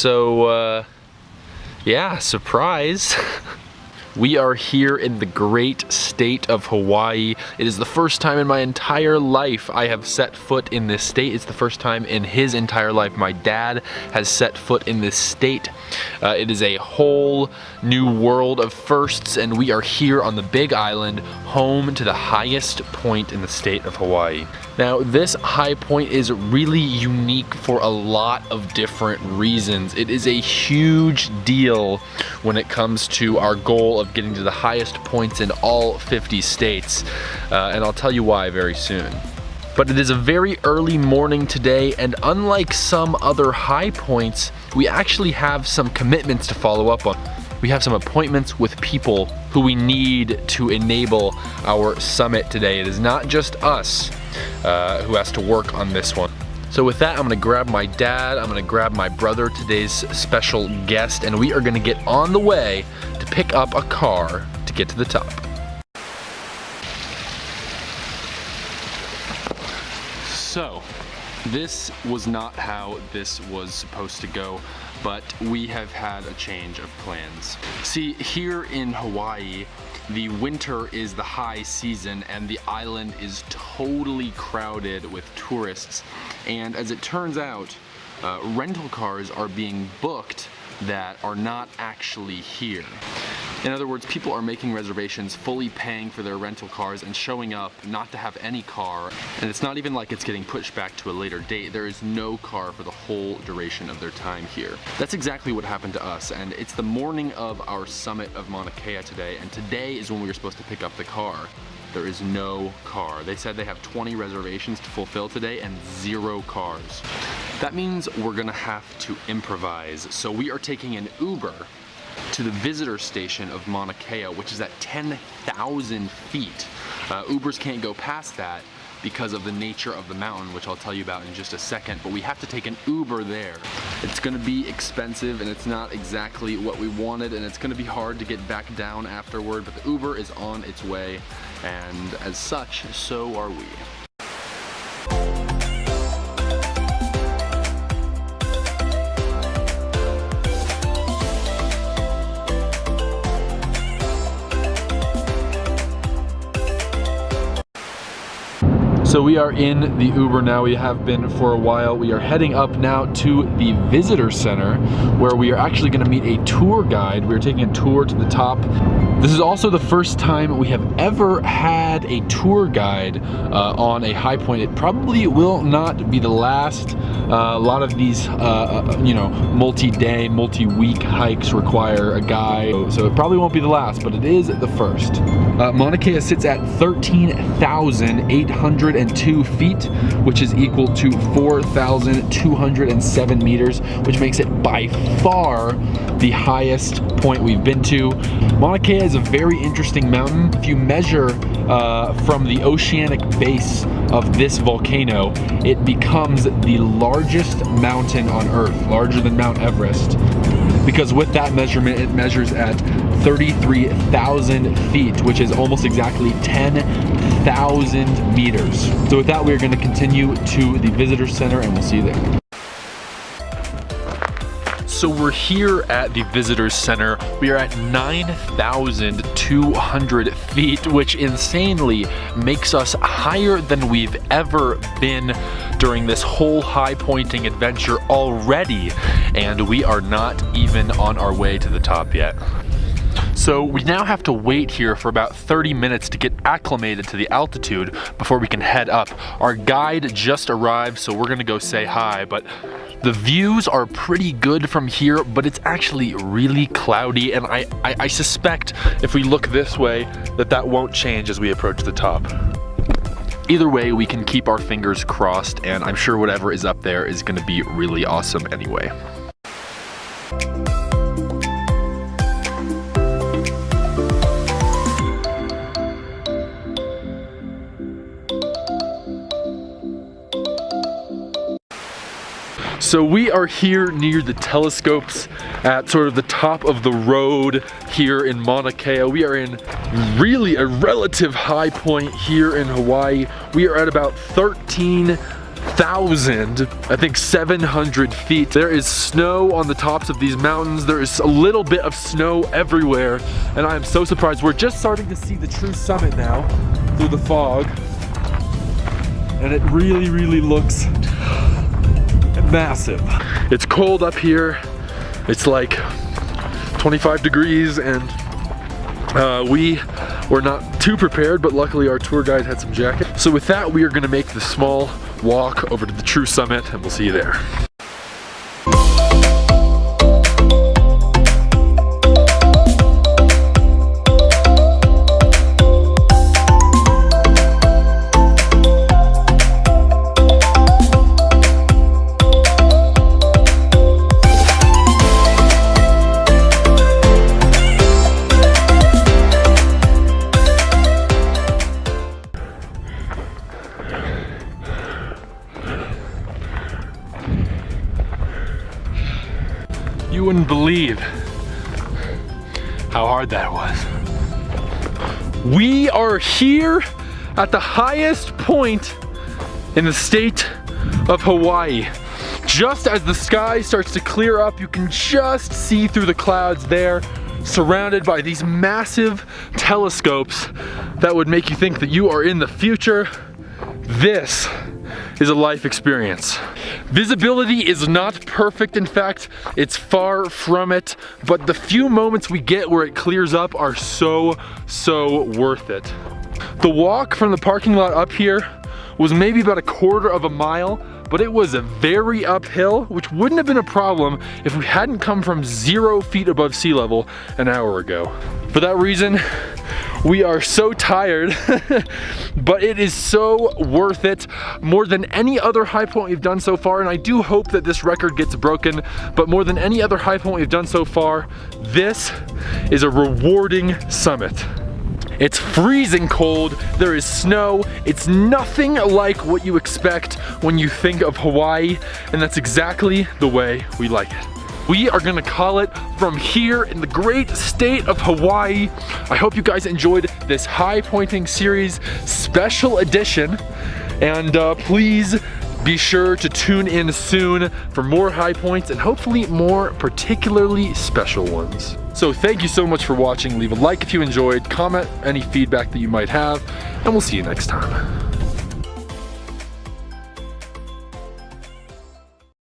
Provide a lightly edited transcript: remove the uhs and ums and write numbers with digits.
So, yeah, surprise. We are here in the great state of Hawaii. It is the first time in my entire life I have set foot in this state. It's the first time in his entire life my dad has set foot in this state. It is a whole new world of firsts, and we are here on the Big Island, home to the highest point in the state of Hawaii. Now, this high point is really unique for a lot of different reasons. It is a huge deal when it comes to our goal of getting to the highest points in all 50 states, and I'll tell you why very soon. But it is a very early morning today, and unlike some other high points, we actually have some commitments to follow up on. We have some appointments with people who we need to enable our summit today. It is not just us who has to work on this one. So with that, I'm gonna grab my dad, I'm gonna grab my brother, today's special guest, and we are gonna get on the way to pick up a car to get to the top. So, this was not how this was supposed to go, but we have had a change of plans. See, here in Hawaii, the winter is the high season and the island is totally crowded with tourists. And as it turns out, rental cars are being booked that are not actually here. In other words, people are making reservations, fully paying for their rental cars and showing up not to have any car. And it's not even like it's getting pushed back to a later date. There is no car for the whole duration of their time here. That's exactly what happened to us, and it's the morning of our summit of Mauna Kea today, and today is when we were supposed to pick up the car. There is no car. They said they have 20 reservations to fulfill today and 0 cars. That means we're gonna have to improvise. So we are taking an Uber to the visitor station of Mauna Kea, which is at 10,000 feet. Ubers can't go past that because of the nature of the mountain, which I'll tell you about in just a second, but we have to take an Uber there. It's gonna be expensive and it's not exactly what we wanted, and it's gonna be hard to get back down afterward, but the Uber is on its way, and as such, so are we. So we are in the Uber now. We have been for a while. We are heading up now to the visitor center, where we are actually going to meet a tour guide. We are taking a tour to the top. This is also the first time we have ever had a tour guide on a high point. It probably will not be the last. A lot of these, you know, multi-day, multi-week hikes require a guide, so it probably won't be the last, but it is the first. Mauna Kea sits at 13,802 feet, which is equal to 4,207 meters, which makes it by far the highest point we've been to. Mauna Kea is a very interesting mountain. If you measure from the oceanic base of this volcano, it becomes the largest mountain on Earth, larger than Mount Everest, because with that measurement, it measures at 33,000 feet, which is almost exactly 10,000 meters. So with that, we're going to continue to the visitor center, and we'll see you there. So we're here at the Visitors Center. We are at 9,200 feet, which insanely makes us higher than we've ever been during this whole high pointing adventure already, and we are not even on our way to the top yet. So we now have to wait here for about 30 minutes to get acclimated to the altitude before we can head up. Our guide just arrived, so we're gonna go say hi, but the views are pretty good from here, but it's actually really cloudy, and I suspect if we look this way that won't change as we approach the top. Either way, we can keep our fingers crossed, and I'm sure whatever is up there is gonna be really awesome anyway. So we are here near the telescopes at sort of the top of the road here in Mauna Kea. We are in really a relative high point here in Hawaii. We are at about 13 700 feet. There is snow on the tops of these mountains. There is a little bit of snow everywhere, and I am so surprised. We're just starting to see the true summit now through the fog, and it really, really looks massive. It's cold up here. It's like 25 degrees, and we were not too prepared, but luckily our tour guide had some jackets. So with that, we are gonna make the small walk over to the true summit, and we'll see you there. You wouldn't believe how hard that was. We are here at the highest point in the state of Hawaii. Just as the sky starts to clear up, you can just see through the clouds there, surrounded by these massive telescopes that would make you think that you are in the future. This is a life experience. Visibility is not perfect, in fact, it's far from it, but the few moments we get where it clears up are so worth it. The walk from the parking lot up here was maybe about a quarter of a mile, but it was a very uphill, which wouldn't have been a problem if we hadn't come from 0 feet above sea level an hour ago. For that reason, we are so tired, but it is so worth it, more than any other high point we've done so far, and I do hope that this record gets broken, but more than any other high point we've done so far, this is a rewarding summit. It's freezing cold, there is snow, it's nothing like what you expect when you think of Hawaii, and that's exactly the way we like it. We are gonna call it from here in the great state of Hawaii. I hope you guys enjoyed this high pointing series special edition, and please be sure to tune in soon for more high points and hopefully more particularly special ones. So thank you so much for watching. Leave a like if you enjoyed, comment any feedback that you might have, and we'll see you next time.